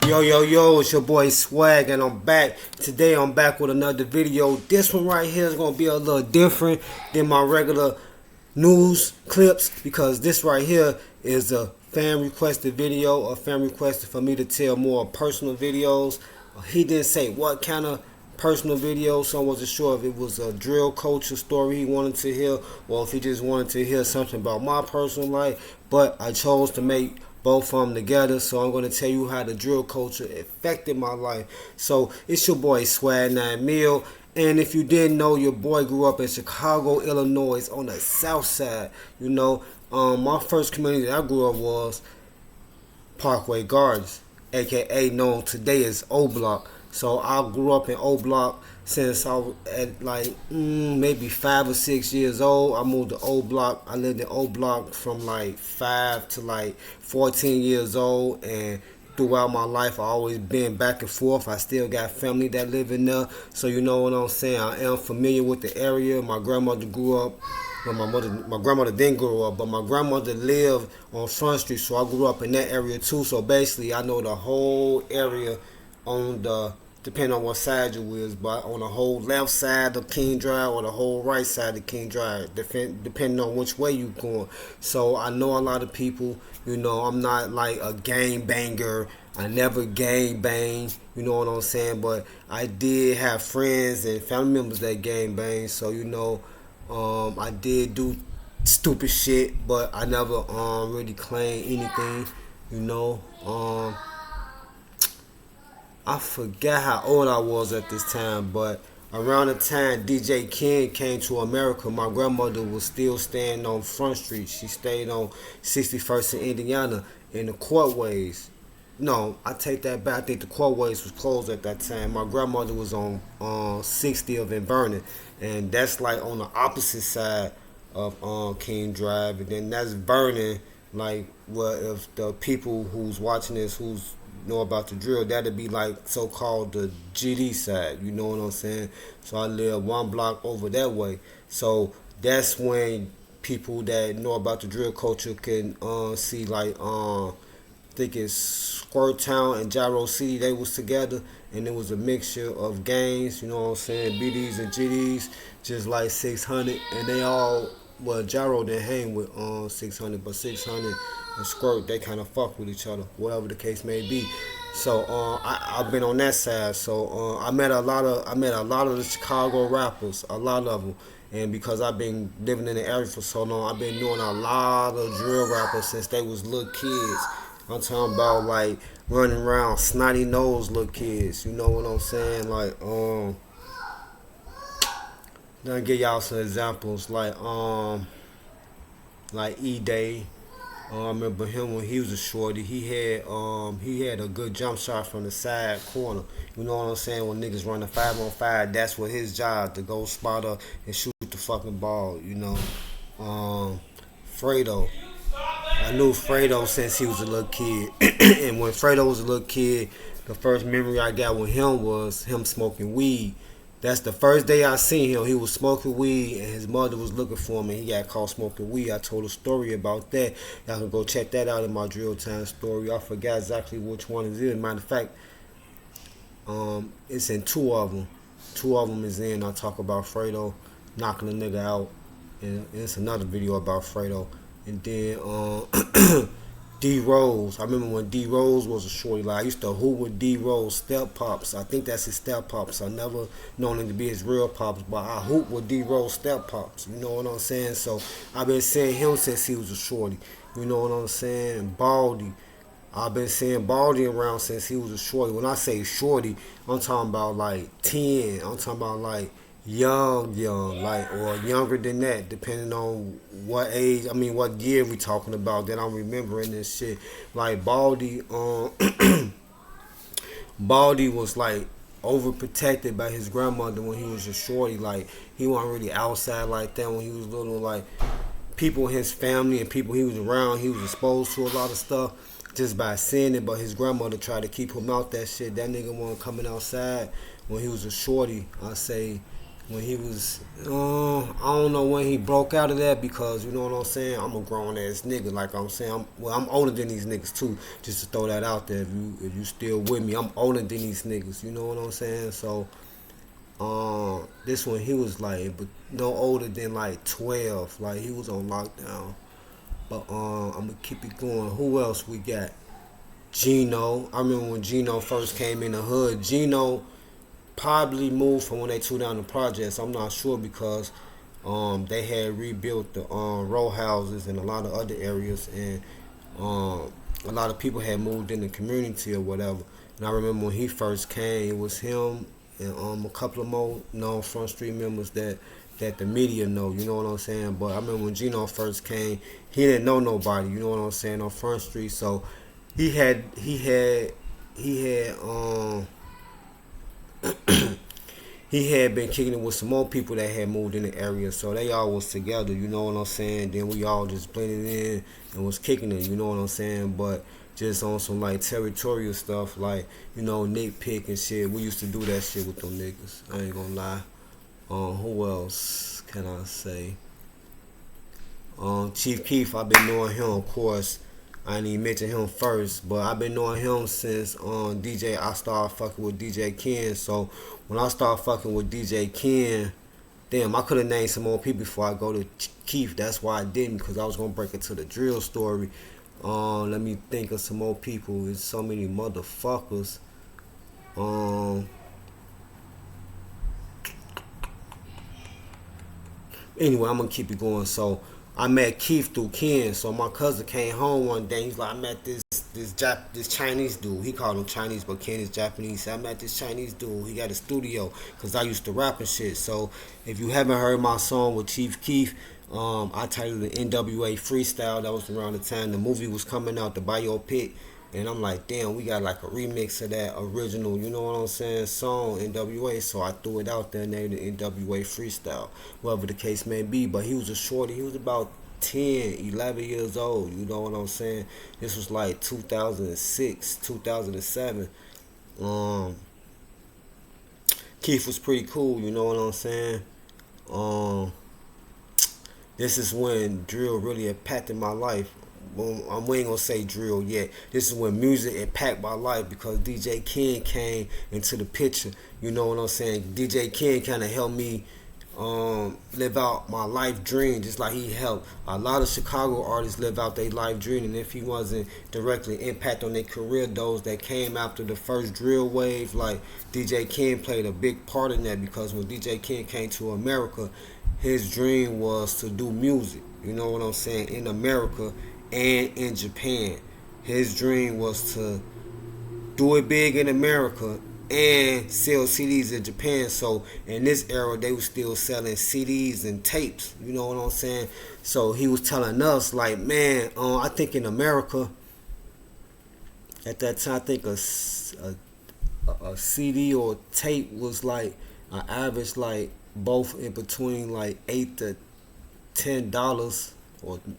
Yo, it's your boy Swag, and I'm back. Today I'm back with another video. This one right here is going to be a little different than my regular news clips because this right here is a fan requested video. A fan requested for me to tell more personal videos. He didn't say what kind of personal video, so I wasn't sure if it was a drill culture story he wanted to hear or if he just wanted to hear something about my personal life. But I chose to make both of them together, so I'm going to tell you how the drill culture affected my life. So it's your boy Swag 9 Mil, and if you didn't know, your boy grew up in Chicago, Illinois, on the south side. My first community that I grew up was Parkway Gardens, aka known today as O Block. So I grew up in O Block since I was at like maybe 5 or 6 years old. I moved to O Block. I lived in O Block from like 5 to like 14 years old, and throughout my life I always been back and forth. I still got family that live in there, so you know what I'm saying. I am familiar with the area. My grandmother grew up. Well, my grandmother didn't grow up, but my grandmother lived on Front Street, so I grew up in that area too. So basically, I know the whole area on the, depending on what side you is, but on the whole left side of King Drive or the whole right side of King Drive, depending on which way you going. So I know a lot of people. I'm not like a gang banger. I never gang bang. You know what I'm saying? But I did have friends and family members that gang bang. So I did do stupid shit, but I never really claimed anything. You know. I forgot how old I was at this time, but around the time DJ King came to America, my grandmother was still staying on Front Street. She stayed on 61st and Indiana in the Courtways. No, I take that back. I think the Courtways was closed at that time. My grandmother was on 60th and Vernon, and that's like on the opposite side of King Drive. And then that's Vernon. Like, well, if the people who's watching this, who's know about the drill, that'd be like so-called the GD side. You know what I'm saying? So I live one block over that way. So that's when people that know about the drill culture can see like think it's Squirt Town and Gyro City. They was together, and it was a mixture of gangs. You know what I'm saying? BDs and GDs, just like 600, and they all. Well, Gyro didn't hang with 600, but 600 and Squirt, they kind of fuck with each other, whatever the case may be. So I've been on that side. So I met a lot of the Chicago rappers, a lot of them. And because I've been living in the area for so long, I've been knowing a lot of drill rappers since they was little kids. I'm talking about like running around snotty nose little kids. You know what I'm saying? Let me give y'all some examples like E Day. I remember him when he was a shorty. He had a good jump shot from the side corner. You know what I'm saying? When niggas running 5-on-5, that's what his job, to go spot up and shoot the fucking ball. Fredo. I knew Fredo since he was a little kid, and when Fredo was a little kid, the first memory I got with him was him smoking weed. That's the first day I seen him. He was smoking weed, and his mother was looking for him, and he got caught smoking weed. I told a story about that. Y'all can go check that out in my Drill Time story. I forgot exactly which one it is. Matter of fact, it's in two of them. Two of them is in. I talk about Fredo knocking a nigga out, and it's another video about Fredo. And then D Rose. I remember when D Rose was a shorty. Like, I used to hoop with D Rose step pops. I think that's his step pops. I never known him to be his real pops, but I hoop with D Rose step pops. You know what I'm saying? So I've been seeing him since he was a shorty. You know what I'm saying? Baldy. I've been seeing Baldy around since he was a shorty. When I say shorty, I'm talking about like 10. I'm talking about like young, like, or younger than that, depending on what age, what year we talking about, that I'm remembering this shit. Like Baldy, Baldy was like overprotected by his grandmother when he was a shorty. Like, he wasn't really outside like that when he was little. Like, people in his family and people he was around, he was exposed to a lot of stuff just by seeing it, but his grandmother tried to keep him out that shit. That nigga wasn't coming outside when he was a shorty. when he was, I don't know when he broke out of that because you know what I'm saying. I'm a grown ass nigga, like I'm saying. I'm older than these niggas too. Just to throw that out there, if you still with me, I'm older than these niggas. You know what I'm saying. So, this one he was like, but no older than like 12. Like he was on lockdown. But I'm gonna keep it going. Who else we got? Gino. I remember when Gino first came in the hood. Gino probably moved from when they tore down the projects. I'm not sure because they had rebuilt the row houses in a lot of other areas, and a lot of people had moved in the community or whatever. And I remember when he first came, it was him and a couple of more known Front Street members that the media know. You know what I'm saying? But I remember when Gino first came, he didn't know nobody. You know what I'm saying, on Front Street. So he had he had been kicking it with some more people that had moved in the area, so they all was together, you know what I'm saying? Then we all just blended in and was kicking it, you know what I'm saying? But just on some like territorial stuff, like, you know, nitpick and shit. We used to do that shit with them niggas. I ain't gonna lie. Who else can I say? Chief Keef, I've been knowing him, of course. I didn't even mention him first, but I've been knowing him since DJ. I started fucking with DJ Ken. So when I started fucking with DJ Ken, damn, I could have named some more people before I go to Keith. That's why I didn't, because I was gonna break into the drill story. Let me think of some more people. There's so many motherfuckers. Um, anyway, I'm gonna keep it going. So I met Keith through Ken. So my cousin came home one day. He's like, I met this Chinese dude. He called him Chinese, but Ken is Japanese. He said, I met this Chinese dude. He got a studio because I used to rap and shit. So if you haven't heard my song with Chief Keef, I titled it NWA Freestyle. That was around the time the movie was coming out, the biopic. And I'm like, damn, we got like a remix of that original, you know what I'm saying, song, NWA. So I threw it out there and named it NWA Freestyle, whatever the case may be. But he was a shorty. He was about 10, 11 years old, you know what I'm saying. This was like 2006, 2007. Um, Keith was pretty cool, you know what I'm saying. Um, this is when drill really impacted my life. Well, we ain't gonna say drill yet. This is when music impacted my life because DJ Ken came into the picture. You know what I'm saying? DJ Ken kind of helped me live out my life dream, just like he helped a lot of Chicago artists live out their life dream. And if he wasn't directly impact on their career, those that came after the first drill wave, like DJ Ken played a big part in that because when DJ Ken came to America, his dream was to do music. You know what I'm saying? In America and in Japan, his dream was to do it big in America and sell CDs in Japan. So in this era, they were still selling CDs and tapes. You know what I'm saying? So he was telling us, like, man, I think in America at that time, I think a CD or tape was like an average, like both in between like $8 to $10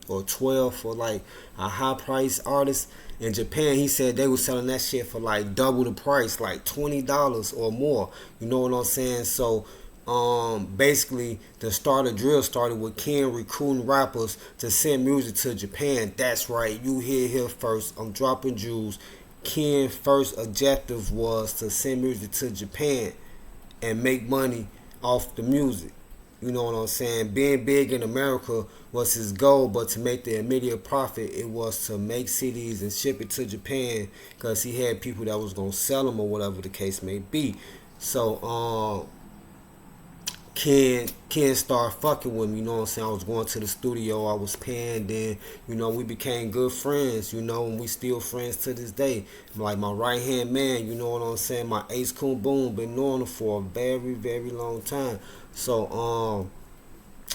or 12 for like a high price artist. In Japan, he said they were selling that shit for like double the price, like $20 or more. You know what I'm saying? So basically the start of drill started with Ken recruiting rappers to send music to Japan. That's right, you hear here first. I'm dropping jewels. Ken's first objective was to send music to Japan and make money off the music. You know what I'm saying? Being big in America was his goal, but to make the immediate profit, it was to make CDs and ship it to Japan because he had people that was gonna sell them or whatever the case may be. So Ken started fucking with me, you know what I'm saying? I was going to the studio, I was paying, then, you know, we became good friends, you know, and we still friends to this day. Like my right hand man, you know what I'm saying? My Ace Coon Boom, been knowing him for a very, very long time. So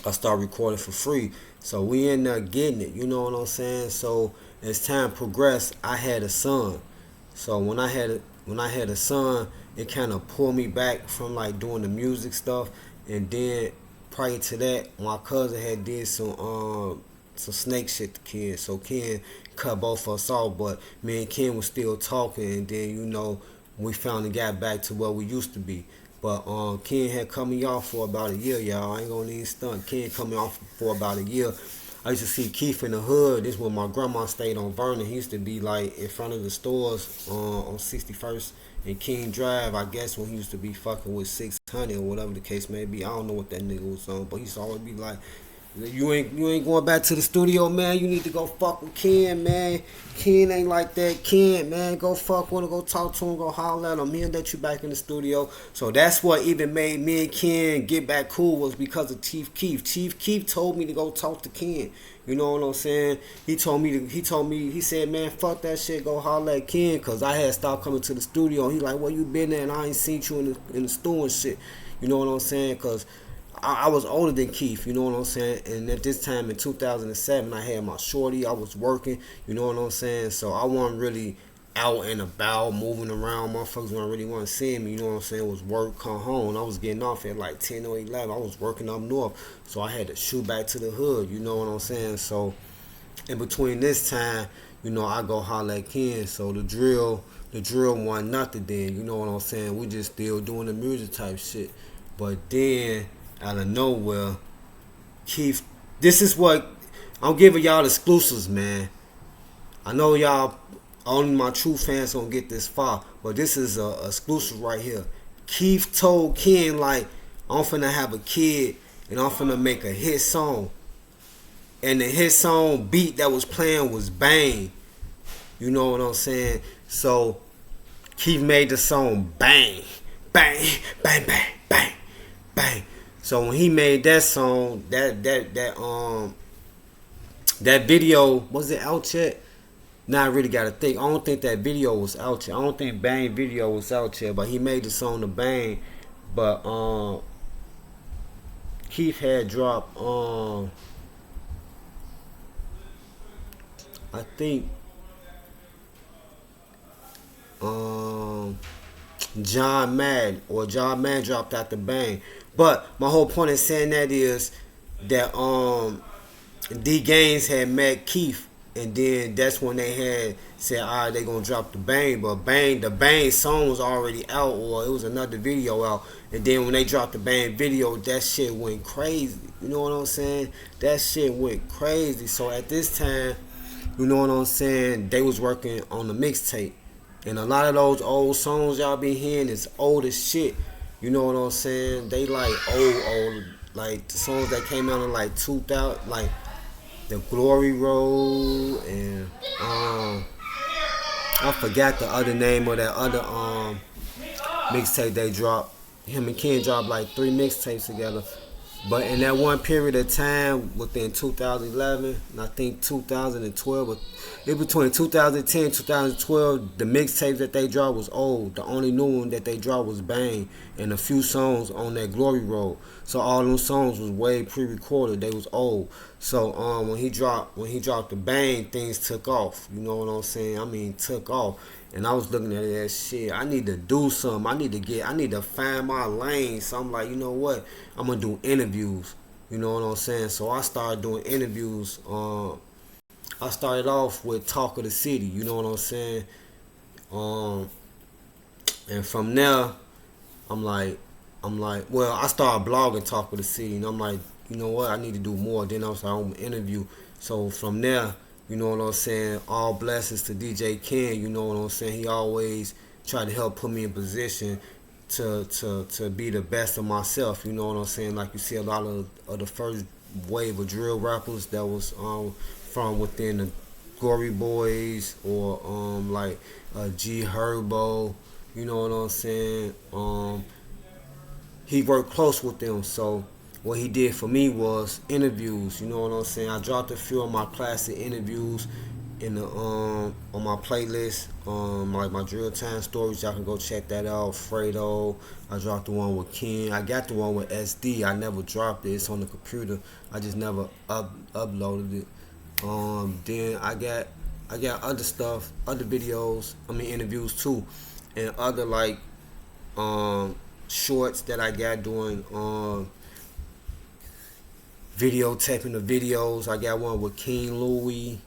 I started recording for free. So we ended up getting it, you know what I'm saying? So as time progressed, I had a son. So when I had a son, it kind of pulled me back from like doing the music stuff. And then prior to that, my cousin had did some snake shit to Ken. So Ken cut both of us off, but me and Ken was still talking. And then we finally got back to where we used to be. But Ken had cut me off for about a year, y'all. I ain't gonna need stunt. Ken cut me off for about a year. I used to see Keith in the hood. This when my grandma stayed on Vernon. He used to be like in front of the stores on 61st and King Drive. I guess when he used to be fucking with 600 or whatever the case may be. I don't know what that nigga was on, but he used to always be like, you ain't going back to the studio, man. You need to go fuck with Ken, man. Ken ain't like that. Ken, man, go fuck with him, go talk to him, go holler at him. He'll let you back in the studio. So that's what even made me and Ken get back cool, was because of Chief Keef. Chief Keef told me to go talk to Ken. You know what I'm saying? He said, man, fuck that shit, go holler at Ken, cause I had stopped coming to the studio. He like, where you been at? And I ain't seen you in the store and shit. You know what I'm saying? Cause I was older than Keith, you know what I'm saying? And at this time in 2007, I had my shorty. I was working, you know what I'm saying? So I wasn't really out and about, moving around. Motherfuckers weren't really want to see me, you know what I'm saying? It was work, come home. I was getting off at like 10 or 11. I was working up north, so I had to shoot back to the hood, you know what I'm saying? So in between this time, you know, I go holler at Ken. So the drill wasn't nothing then, you know what I'm saying? We just still doing the music type shit. But then out of nowhere, Keith, this is what I'm giving y'all exclusives, man. I know y'all, only my true fans gonna get this far, but this is a exclusive right here. Keith told Ken, like, I'm finna have a kid and I'm finna make a hit song. And the hit song beat that was playing was Bang. You know what I'm saying? So Keith made the song Bang, Bang, Bang, Bang, Bang, Bang. So when he made that song, that video, was it out yet? Now I really gotta think. I don't think that video was out yet. I don't think Bang video was out yet, but he made the song to Bang. But Keith had dropped I think John Madden dropped out the Bang. But my whole point in saying that is that D Gaines had met Keith, and then that's when they had said, all right, they gonna drop the Bang. But the Bang song was already out, or it was another video out. And then when they dropped the Bang video, that shit went crazy. You know what I'm saying? That shit went crazy. So at this time, you know what I'm saying, they was working on the mixtape. And a lot of those old songs y'all be hearing is old as shit. You know what I'm saying? They like old, like the songs that came out in like 2000, like the Glory Road, and I forgot the other name of that other mixtape they dropped. Him and Ken dropped like 3 mixtapes together. But in that one period of time, within 2011, and I think 2012, it between 2010 and 2012, the mixtapes that they dropped was old. The only new one that they dropped was Bang, and a few songs on that Glory Road. So all those songs was way pre-recorded. They was old. So when he dropped the Bang, things took off. You know what I'm saying? I mean, took off. And I was looking at that shit. I need to do something. I need to find my lane. So I'm like, you know what? I'm gonna do interviews. You know what I'm saying? So I started doing interviews. I started off with Talk of the City. You know what I'm saying? And from there, I'm like, well, I started blogging Talk of the City, and I'm like, you know what? I need to do more. Then I was like, I'm gonna interview. So from there, you know what I'm saying? All blessings to DJ Ken. You know what I'm saying? He always tried to help put me in position to be the best of myself. You know what I'm saying? Like you see a lot of the first wave of drill rappers that was from within the Glory Boys, or like G Herbo. You know what I'm saying? He worked close with them. So what he did for me was interviews. You know what I'm saying? I dropped a few of my classic interviews in the on my playlist, like my Drill Time Stories. Y'all can go check that out. Fredo. I dropped the one with Ken. I got the one with SD. I never dropped it. It's on the computer. I just never uploaded it. Then I got other stuff, other videos. I mean interviews too, and other like shorts that I got doing videotaping the videos. I got one with King Louie,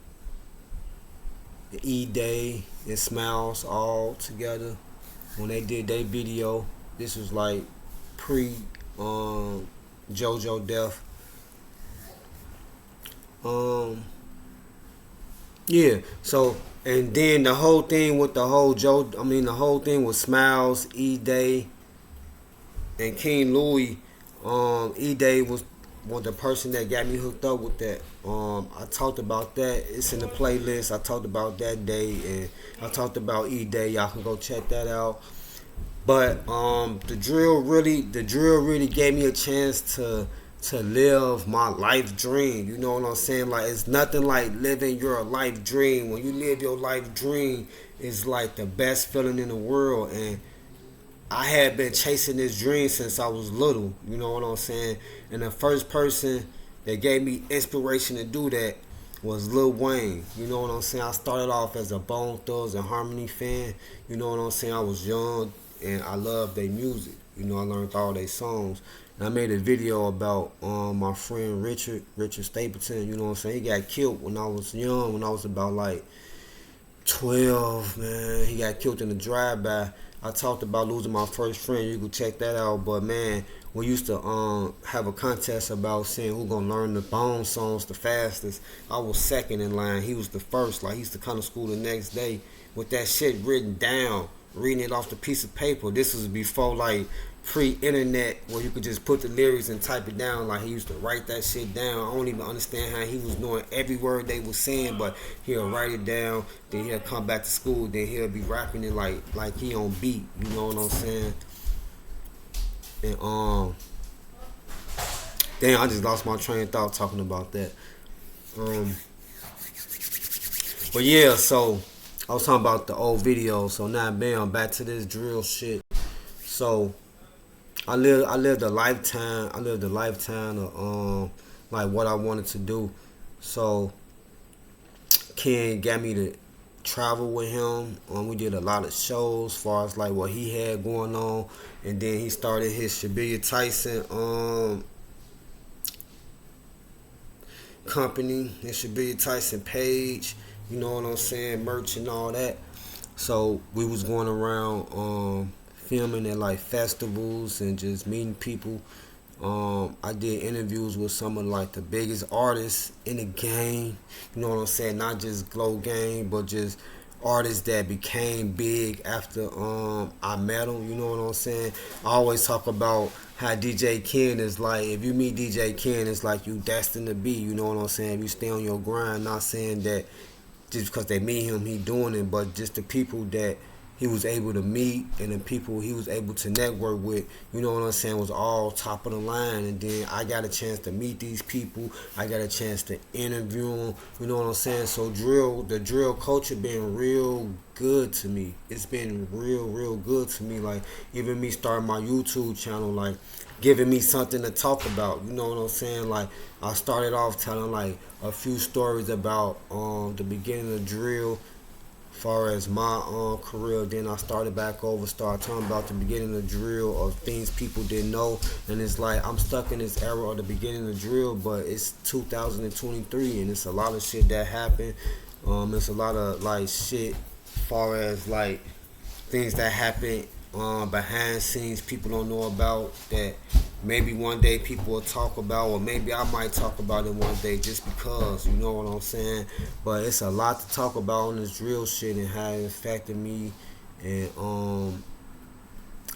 E-Day, and Smiles all together when they did their video. This was like pre JoJo death. Um, yeah. So and then the whole thing with the whole the whole thing with Smiles, E Day, and King Louis. E Day was the person that got me hooked up with that. I talked about that. It's in the playlist. I talked about that day, and I talked about E Day. Y'all can go check that out. But the drill really gave me a chance to live my life dream. You know what I'm saying? Like it's nothing like living your life dream. When you live your life dream, it's like the best feeling in the world. And I had been chasing this dream since I was little. You know what I'm saying? And the first person that gave me inspiration to do that was Lil Wayne. You know what I'm saying? I started off as a Bone Thugs and Harmony fan. You know what I'm saying? I was young and I loved their music. You know, I learned all their songs. And I made a video about my friend Richard Stapleton. You know what I'm saying? He got killed when I was young, when I was about like 12, man. He got killed in a drive-by. I talked about losing my first friend. You can check that out. But man, we used to have a contest about seeing who gonna learn the Bone songs the fastest. I was second in line. He was the first. Like he used to come to school the next day with that shit written down, reading it off the piece of paper. This was before like pre-internet where you could just put the lyrics and type it down. Like he used to write that shit down. I don't even understand how he was knowing every word they was saying, but he'll write it down, then he'll come back to school, then he'll be rapping it like he on beat. You know what I'm saying? And damn, I just lost my train of thought talking about that. Um but yeah, so I was talking about the old video. So now bam, back to this drill shit. So I lived a lifetime. I lived a lifetime of like what I wanted to do. So Ken got me to travel with him. We did a lot of shows, as far as like what he had going on, and then he started his Shabiria Tyson company, his Shabiria Tyson page. You know what I'm saying, merch and all that. So we was going around filming at like festivals and just meeting people. I did interviews with some of like the biggest artists in the game. You know what I'm saying? Not just Glow Gang, but just artists that became big after I met them. You know what I'm saying? I always talk about how DJ Ken is like. If you meet DJ Ken, it's like you destined to be. You know what I'm saying? If you stay on your grind, not saying that just because they meet him, he doing it, but just the people that he was able to meet and the people he was able to network with, you know what I'm saying, was all top of the line. And then I got a chance to meet these people. I got a chance to interview them. You know what I'm saying? So the drill culture been real good to me. It's been real good to me. Like even me starting my YouTube channel, like giving me something to talk about. You know what I'm saying? Like I started off telling like a few stories about the beginning of drill, far as my career. Then I started back over, started talking about the beginning of drill or things people didn't know. And it's like I'm stuck in this era of the beginning of drill, but it's 2023 and it's a lot of shit that happened. It's a lot of like shit far as like things that happen behind scenes people don't know about, that maybe one day people will talk about, or maybe I might talk about it one day just because, you know what I'm saying? But it's a lot to talk about on this drill shit and how it affected me. And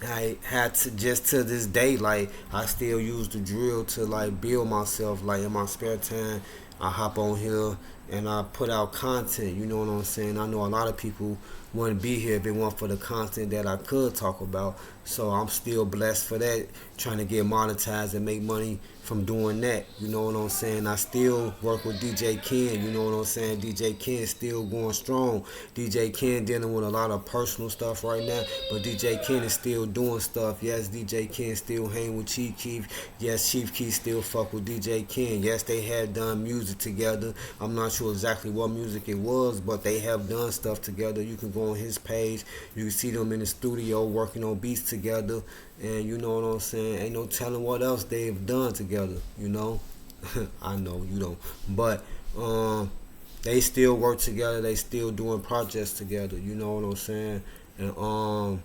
I had to, just to this day, like I still use the drill to like build myself. Like in my spare time, I hop on here and I put out content. You know what I'm saying? I know a lot of people wouldn't be here if it weren't for the content that I could talk about. So I'm still blessed for that, trying to get monetized and make money from doing that. You know what I'm saying? I still work with DJ Ken. You know what I'm saying? DJ Ken still going strong. DJ Ken dealing with a lot of personal stuff right now, but DJ Ken is still doing stuff. Yes, DJ Ken still hang with Chief Keef. Yes, Chief Keef still fuck with DJ Ken. Yes, they had done music together. I'm not sure exactly what music it was, but they have done stuff together. You can go on his page. You can see them in the studio working on beats together. And you know what I'm saying? Ain't no telling what else they've done together, you know? I know you don't. But they still work together. They still doing projects together, you know what I'm saying? And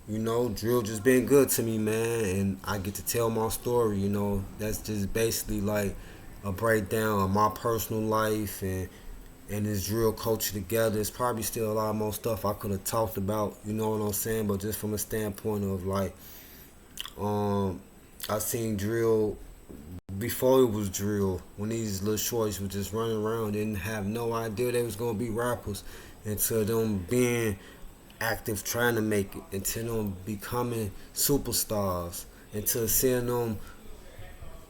You know, drill just been good to me, man, and I get to tell my story. You know, that's just basically like a breakdown of my personal life and this drill culture together. It's probably still a lot more stuff I could have talked about. You know what I'm saying? But just from a standpoint of like, um, I seen drill before it was drill, when these little shorties was just running around, didn't have no idea they was gonna be rappers, until them being active trying to make it, until them becoming superstars, until seeing them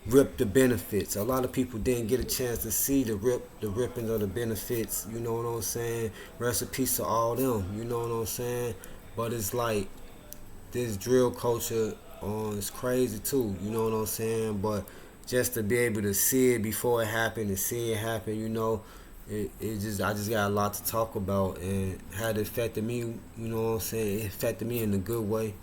rip the benefits. A lot of people didn't get a chance to see the ripping of the benefits, you know what I'm saying? Rest in peace to all them, you know what I'm saying? But it's like this drill culture is crazy too, you know what I'm saying? But just to be able to see it before it happened and see it happen, you know, it just I just got a lot to talk about and how it affected me, you know what I'm saying? It affected me in a good way.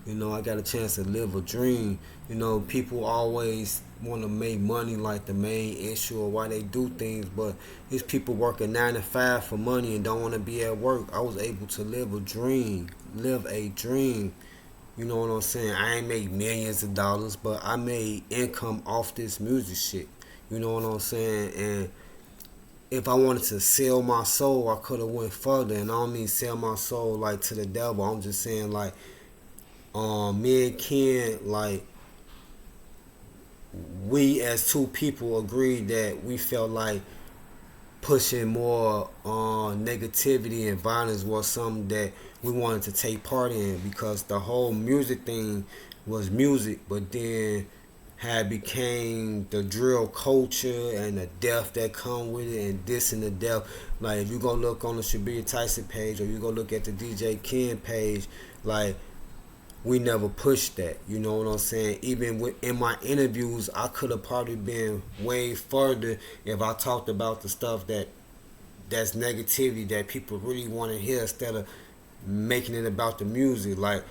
You know, I got a chance to live a dream. You know, people always want to make money like the main issue or why they do things, but these people working 9 to 5 for money and don't want to be at work. I was able to live a dream, live a dream. You know what I'm saying? I ain't made millions of dollars, but I made income off this music shit. You know what I'm saying? And if I wanted to sell my soul, I could have went further. And I don't mean sell my soul like to the devil. I'm just saying like, me and Ken, like, we as two people agreed that we felt like pushing more negativity and violence was something that we wanted to take part in, because the whole music thing was music, but then had became the drill culture and the death that come with it, and this and the death. Like, if you go look on the Shabir Tyson page, or you go look at the DJ Ken page, like, we never pushed that. You know what I'm saying? Even in my interviews, I could have probably been way further if I talked about the stuff that's negativity that people really want to hear, instead of making it about the music. Like,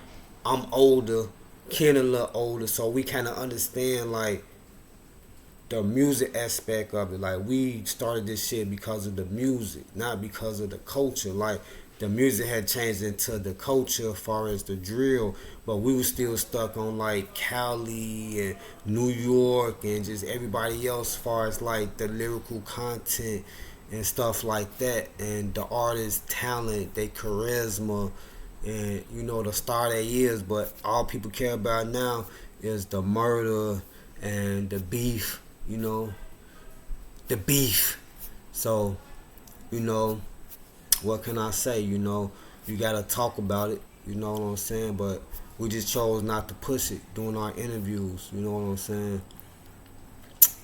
I'm older, Ken a little older, so we kind of understand like the music aspect of it. Like, we started this shit because of the music, not because of the culture. Like, the music had changed into the culture as far as the drill, but we were still stuck on like Cali and New York and just everybody else as far as like the lyrical content and stuff like that, and the artist talent, their charisma, and you know the star they is. But all people care about now is the murder and the beef, you know, the beef. So, you know, what can I say? You know, you gotta talk about it. You know what I'm saying? But we just chose not to push it during our interviews. You know what I'm saying?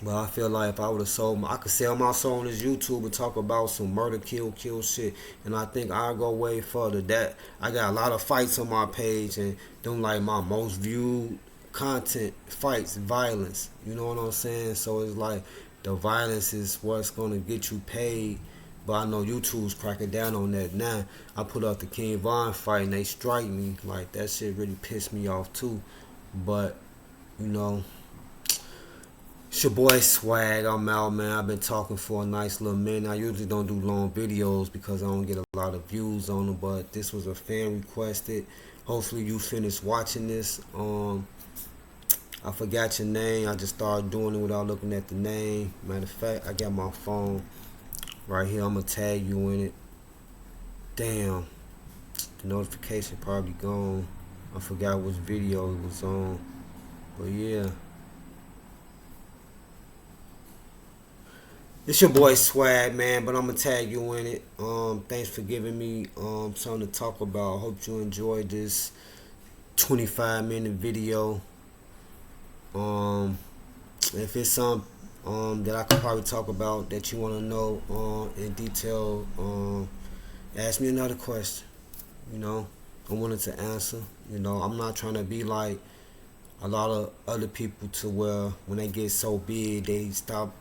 But I feel like if I would have sold, I could sell my soul on this YouTube and talk about some murder, kill shit, and I think I'll go way further. That I got a lot of fights on my page, and them like my most viewed content, fights, violence. You know what I'm saying? So it's like the violence is what's gonna get you paid. But I know YouTube's cracking down on that now. I put up the King Von fight and they strike me. Like, that shit really pissed me off too. But, you know, it's your boy Swag. I'm out, man. I've been talking for a nice little minute. I usually don't do long videos because I don't get a lot of views on them, but this was a fan requested. Hopefully you finish watching this. I forgot your name. I just started doing it without looking at the name. Matter of fact, I got my phone right here. I'm gonna tag you in it. Damn, the notification probably gone. I forgot which video it was on. But yeah, it's your boy Swag, man. But I'm gonna tag you in it. Thanks for giving me something to talk about. Hope you enjoyed this 25-minute video. If it's some that I could probably talk about that you want to know in detail, ask me another question. You know, I wanted to answer. You know, I'm not trying to be like a lot of other people to where when they get so big they stop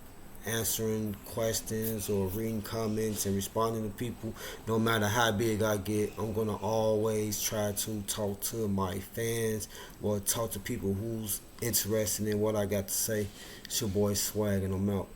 answering questions or reading comments and responding to people. No matter how big I get, I'm gonna always try to talk to my fans or talk to people who's interested in what I got to say. It's your boy Swag, and I'm out.